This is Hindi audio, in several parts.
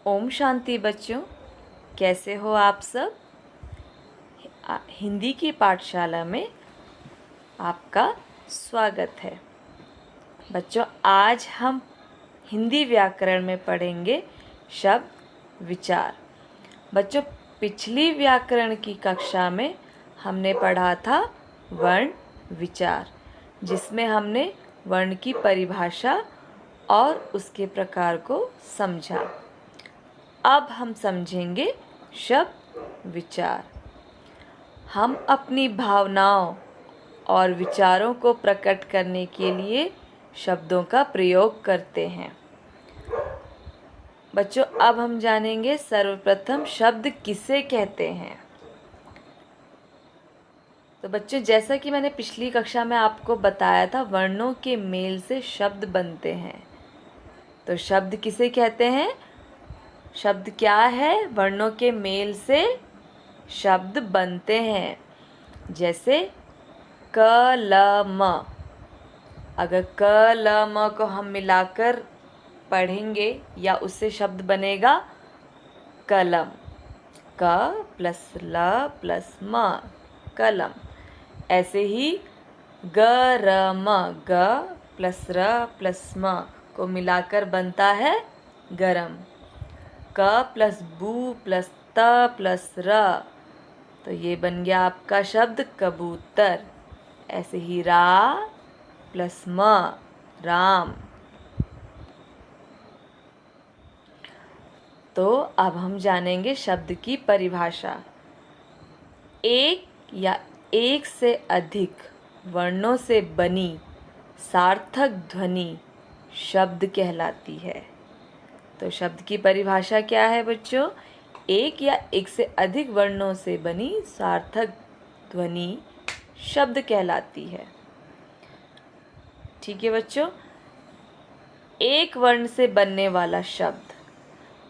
ओम शांति बच्चों, कैसे हो आप सब। हिंदी की पाठशाला में आपका स्वागत है। बच्चों, आज हम हिंदी व्याकरण में पढ़ेंगे शब्द विचार। बच्चों, पिछली व्याकरण की कक्षा में हमने पढ़ा था वर्ण विचार, जिसमें हमने वर्ण की परिभाषा और उसके प्रकार को समझा। अब हम समझेंगे शब्द विचार। हम अपनी भावनाओं और विचारों को प्रकट करने के लिए शब्दों का प्रयोग करते हैं। बच्चों, अब हम जानेंगे सर्वप्रथम शब्द किसे कहते हैं। तो बच्चों, जैसा कि मैंने पिछली कक्षा में आपको बताया था, वर्णों के मेल से शब्द बनते हैं। तो शब्द किसे कहते हैं? शब्द क्या है? वर्णों के मेल से शब्द बनते हैं। जैसे क ल म। अगर क ल म को हम मिलाकर पढ़ेंगे या उससे शब्द बनेगा कलम। क प्लस ल प्लस म, कलम। ऐसे ही ग र म, ग प्लस र प्लस म को मिलाकर बनता है गरम। क प्लस बू प्लस त प्लस र, तो ये बन गया आपका शब्द कबूतर। ऐसे ही रा प्लस म, राम। तो अब हम जानेंगे शब्द की परिभाषा। एक या एक से अधिक वर्णों से बनी सार्थक ध्वनि शब्द कहलाती है। तो शब्द की परिभाषा क्या है बच्चों? एक या एक से अधिक वर्णों से बनी सार्थक ध्वनि शब्द कहलाती है। ठीक है बच्चों, एक वर्ण से बनने वाला शब्द।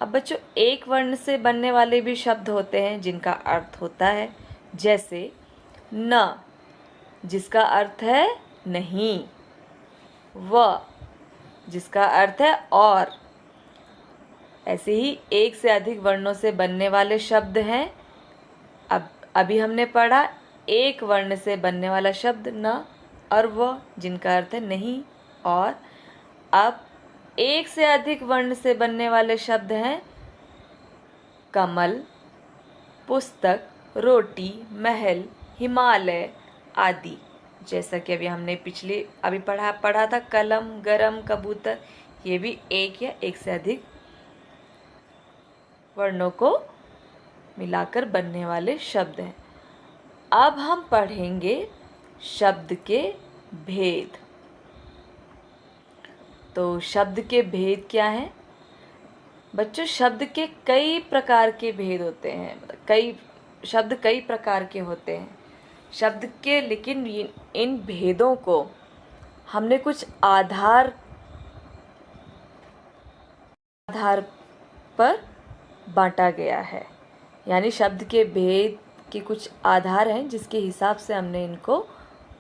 अब बच्चों, एक वर्ण से बनने वाले भी शब्द होते हैं जिनका अर्थ होता है। जैसे न, जिसका अर्थ है नहीं। व, जिसका अर्थ है और। ऐसे ही एक से अधिक वर्णों से बनने वाले शब्द हैं। अभी हमने पढ़ा एक वर्ण से बनने वाला शब्द न और व, जिनका अर्थ है नहीं और। अब एक से अधिक वर्ण से बनने वाले शब्द हैं कमल, पुस्तक, रोटी, महल, हिमालय आदि। जैसा कि अभी हमने अभी पढ़ा था कलम, गरम, कबूतर। ये भी एक या एक से अधिक वर्णों को मिलाकर बनने वाले शब्द हैं। अब हम पढ़ेंगे शब्द के भेद। तो शब्द के भेद क्या हैं? बच्चों, शब्द के कई प्रकार के भेद होते हैं। शब्द कई प्रकार के होते हैं शब्द के, लेकिन इन भेदों को हमने कुछ आधार पर बांटा गया है। यानी शब्द के भेद के कुछ आधार हैं जिसके हिसाब से हमने इनको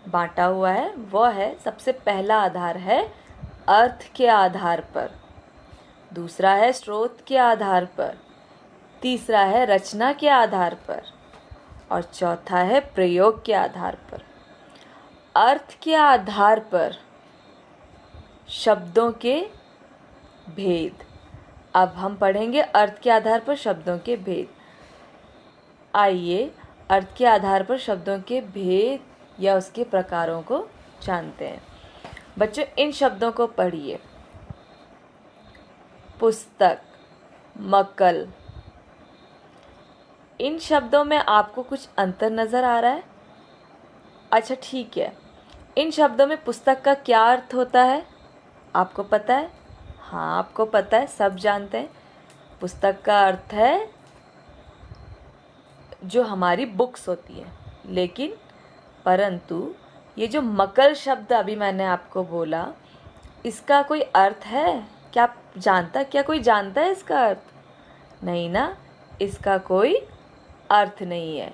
बांटा हुआ है। वह है, सबसे पहला आधार है अर्थ के आधार पर, दूसरा है स्रोत के आधार पर, तीसरा है रचना के आधार पर और चौथा है प्रयोग के आधार पर। अर्थ के आधार पर शब्दों के भेद। अब हम पढ़ेंगे अर्थ के आधार पर शब्दों के भेद। आइए अर्थ के आधार पर शब्दों के भेद या उसके प्रकारों को जानते हैं। बच्चों, इन शब्दों को पढ़िए। पुस्तक, मक्कल। इन शब्दों में आपको कुछ अंतर नज़र आ रहा है? अच्छा, ठीक है। इन शब्दों में पुस्तक का क्या अर्थ होता है? आपको पता है? हाँ, आपको पता है, सब जानते हैं। पुस्तक का अर्थ है जो हमारी बुक्स होती है। लेकिन परंतु ये जो मक्कल शब्द अभी मैंने आपको बोला, इसका कोई अर्थ है? क्या कोई जानता है इसका अर्थ? नहीं ना, इसका कोई अर्थ नहीं है।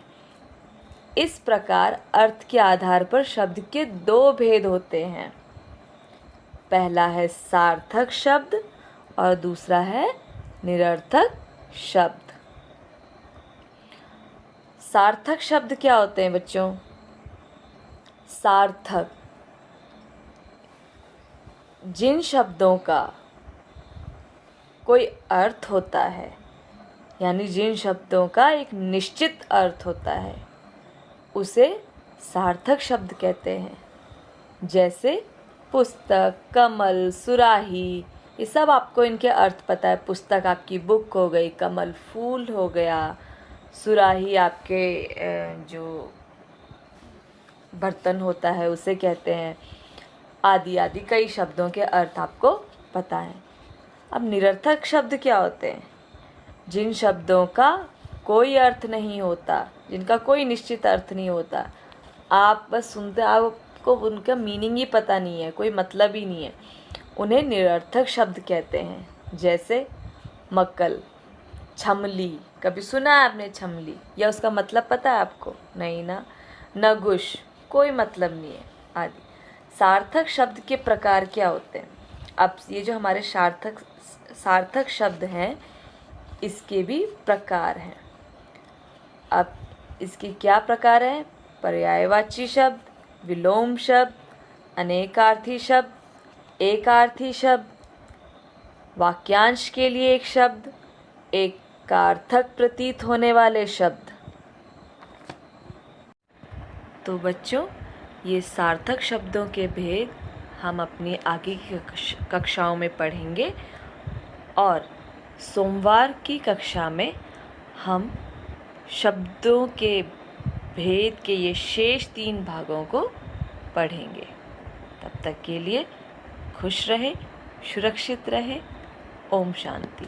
इस प्रकार अर्थ के आधार पर शब्द के दो भेद होते हैं। पहला है सार्थक शब्द और दूसरा है निरर्थक शब्द। सार्थक शब्द क्या होते हैं बच्चों? सार्थक जिन शब्दों का कोई अर्थ होता है, यानी जिन शब्दों का एक निश्चित अर्थ होता है, उसे सार्थक शब्द कहते हैं। जैसे पुस्तक, कमल, सुराही, ये सब आपको इनके अर्थ पता है। पुस्तक आपकी बुक हो गई, कमल फूल हो गया, सुराही आपके जो बर्तन होता है उसे कहते हैं, आदि आदि कई शब्दों के अर्थ आपको पता है। अब निरर्थक शब्द क्या होते हैं? जिन शब्दों का कोई अर्थ नहीं होता, जिनका कोई निश्चित अर्थ नहीं होता, आप बस सुनते, आपको उनका मीनिंग ही पता नहीं है, कोई मतलब ही नहीं है, उन्हें निरर्थक शब्द कहते हैं। जैसे मक्कल, छमली, कभी सुना है आपने छमली? या उसका मतलब पता है आपको? नहीं ना। नगुश, कोई मतलब नहीं है, आदि। सार्थक शब्द के प्रकार क्या होते हैं? अब ये जो हमारे सार्थक शब्द हैं, इसके भी प्रकार हैं। अब इसके क्या प्रकार हैं? पर्यायवाची शब्द, विलोम शब्द, अनेकार्थी शब्द, एकार्थी शब्द, वाक्यांश के लिए एक शब्द, एकार्थक प्रतीत होने वाले शब्द। तो बच्चों, ये सार्थक शब्दों के भेद हम अपनी आगे की कक्षाओं में पढ़ेंगे, और सोमवार की कक्षा में हम शब्दों के भेद के ये शेष 3 भागों को पढ़ेंगे। तब तक के लिए खुश रहे, सुरक्षित रहे। ओम शांति।